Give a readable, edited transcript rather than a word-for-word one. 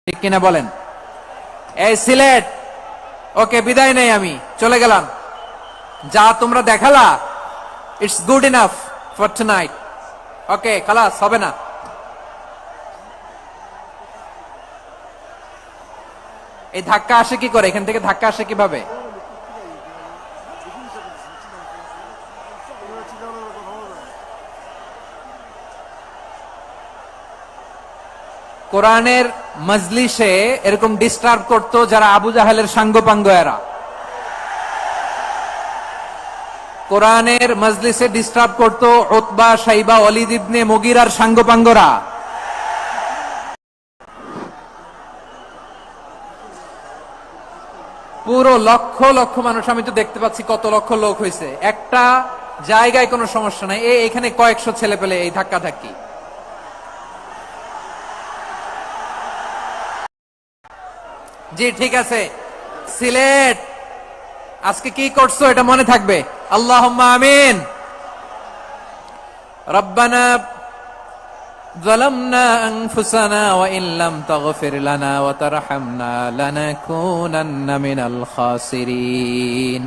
ঠিক কিনা বলেন? এই সিলেট, ওকে বিদায় নেই, আমি চলে গেলাম। যা তোমরা দেখালা, it's good enough for tonight. Okay, খালাস হবে না। এই ধাক্কা আসে কি করে? এখান থেকে ধাক্কা আসে কিভাবে? কোরআনের মজলিসে এরকম ডিস্টার্ব করতো যারা আবু জাহেলের সাঙ্গপাঙ্গ এরা। কোরআনের মজলিসে ডিস্টার্ব করতো উতবা, শাইবা, ওয়ালিদ ইবনে মুগিরার সাঙ্গপাঙ্গরা। পুরো লক্ষ লক্ষ মানুষ, আমি তো দেখতে পাচ্ছি কত লক্ষ লোক হয়েছে, একটা জায়গায় কোনো সমস্যা নাই। এখানে কয়েকশো ছেলে পেলে এই ধাক্কা ধাক্কি। জি ঠিক আছে, সিলেট আজকে কি করছো এটা মনে থাকবে। আল্লাহুম্মা আমিন। রব্বানা যালামনা আনফুসানা ওয়া ইন লাম তাগফির লানা ওয়া তারহামনা লানাকুনান্না মিনাল খাসিরিন।